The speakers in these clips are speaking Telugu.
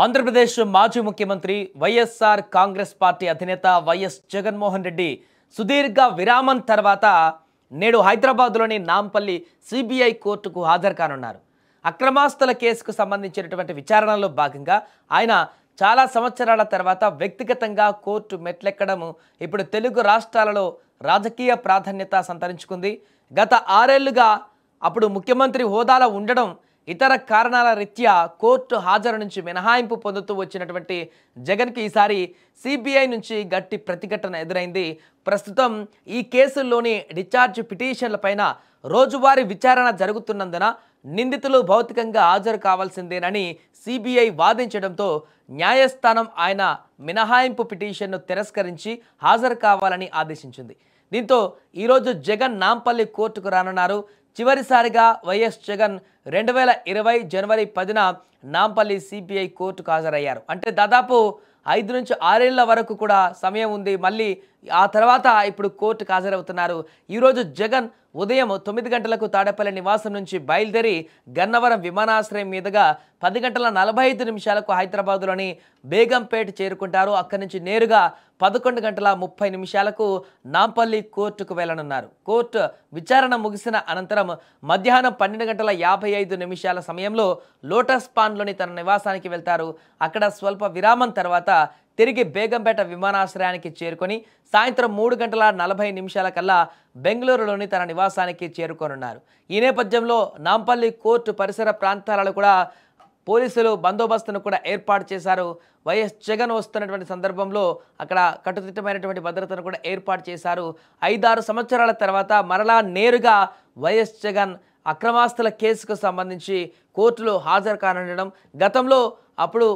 ఆంధ్రప్రదేశ్ మాజీ ముఖ్యమంత్రి వైఎస్ఆర్ కాంగ్రెస్ పార్టీ అధినేత వైఎస్ జగన్మోహన్ రెడ్డి సుదీర్ఘ విరామం తర్వాత నేడు హైదరాబాద్లోని నాంపల్లి సిబిఐ కోర్టుకు హాజరు కానున్నారు. అక్రమాస్తుల కేసుకు సంబంధించినటువంటి విచారణలో భాగంగా ఆయన చాలా సంవత్సరాల తర్వాత వ్యక్తిగతంగా కోర్టు మెట్లెక్కడం ఇప్పుడు తెలుగు రాష్ట్రాలలో రాజకీయ ప్రాధాన్యత సంతరించుకుంది. గత 6 ఏళ్లుగా అప్పుడు ముఖ్యమంత్రి హోదాలో ఉండడం, ఇతర కారణాల రీత్యా కోర్టు హాజరు నుంచి మినహాయింపు పొందుతూ వచ్చినటువంటి జగన్కి ఈసారి సిబిఐ నుంచి గట్టి ప్రతిఘటన ఎదురైంది. ప్రస్తుతం ఈ కేసుల్లోని డిశ్చార్జ్ పిటిషన్లపైన రోజువారీ విచారణ జరుగుతున్నందున నిందితులు భౌతికంగా హాజరు కావాల్సిందేనని సిబిఐ వాదించడంతో న్యాయస్థానం ఆయన మినహాయింపు పిటిషన్ను తిరస్కరించి హాజరు కావాలని ఆదేశించింది. దీంతో ఈరోజు జగన్ నాంపల్లి కోర్టుకు రానున్నారు. చివరిసారిగా వైఎస్ జగన్ 2020 జనవరి 10న నాంపల్లి సిబిఐ కోర్టుకు హాజరయ్యారు. అంటే దాదాపు 5 నుంచి 6 ఏళ్ల వరకు కూడా సమయం ఉంది. మళ్ళీ ఆ తర్వాత ఇప్పుడు కోర్టుకు హాజరవుతున్నారు. ఈరోజు జగన్ ఉదయం 9 గంటలకు తాడేపల్లి నివాసం నుంచి బయలుదేరి గన్నవరం విమానాశ్రయం మీదుగా 10 గంటల 45 నిమిషాలకు హైదరాబాద్లోని బేగంపేట చేరుకుంటారు. అక్కడి నుంచి నేరుగా 11 గంటల 30 నిమిషాలకు నాంపల్లి కోర్టుకు వెళ్లనున్నారు. కోర్టు విచారణ ముగిసిన అనంతరం మధ్యాహ్నం 12 గంటల 55 నిమిషాల సమయంలో లోటస్ పాండ్లోని తన నివాసానికి వెళ్తారు. అక్కడ స్వల్ప విరామం తర్వాత తిరిగి బేగంపేట విమానాశ్రయానికి చేరుకొని సాయంత్రం 3 గంటల 40 నిమిషాల కల్లా బెంగళూరులోని తన నివాసానికి చేరుకోనున్నారు. ఈ నేపథ్యంలో నాంపల్లి కోర్టు పరిసర ప్రాంతాలలో కూడా పోలీసులు బందోబస్తును కూడా ఏర్పాటు చేశారు. వైఎస్ జగన్ వస్తున్నటువంటి సందర్భంలో అక్కడ కట్టుదిట్టమైనటువంటి భద్రతను కూడా ఏర్పాటు చేశారు. 5-6 సంవత్సరాల తర్వాత మరలా నేరుగా వైఎస్ జగన్ అక్రమాస్తుల కేసుకు సంబంధించి కోర్టులో హాజరు కానుండడం, గతంలో అప్పుడు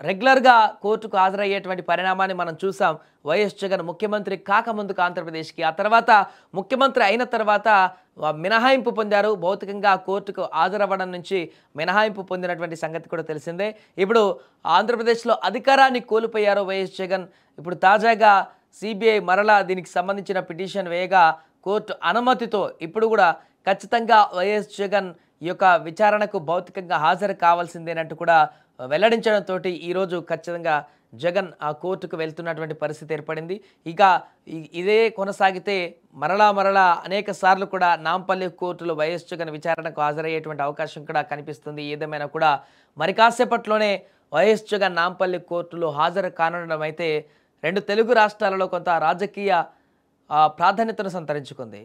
రెగ్యులర్గా కోర్టుకు హాజరయ్యేటువంటి పరిణామాన్ని మనం చూసాం. వైఎస్ జగన్ ముఖ్యమంత్రి కాకముందుకు ఆంధ్రప్రదేశ్కి, ఆ తర్వాత ముఖ్యమంత్రి అయిన తర్వాత మినహాయింపు పొందారు. భౌతికంగా కోర్టుకు హాజరవ్వడం నుంచి మినహాయింపు పొందినటువంటి సంగతి కూడా తెలిసిందే. ఇప్పుడు ఆంధ్రప్రదేశ్లో అధికారాన్ని కోల్పోయారు వైఎస్ జగన్. ఇప్పుడు తాజాగా సిబిఐ మరలా దీనికి సంబంధించిన పిటిషన్ వేయగా కోర్టు అనుమతితో ఇప్పుడు కూడా ఖచ్చితంగా వైఎస్ జగన్ ఈ యొక్క విచారణకు భౌతికంగా హాజరు కావాల్సిందేనంటూ కూడా వెల్లడించడంతో ఈరోజు ఖచ్చితంగా జగన్ ఆ కోర్టుకు వెళ్తున్నటువంటి పరిస్థితి ఏర్పడింది. ఇక ఇదే కొనసాగితే మరలా అనేక సార్లు కూడా నాంపల్లి కోర్టులో వైఎస్ జగన్ విచారణకు హాజరయ్యేటువంటి అవకాశం కూడా కనిపిస్తుంది. ఏదేమైనా కూడా మరి కాసేపట్లోనే వైఎస్ జగన్ నాంపల్లి కోర్టులో హాజరు కానుండడం అయితే 2 తెలుగు రాష్ట్రాలలో కొంత రాజకీయ ప్రాధాన్యతను సంతరించుకుంది.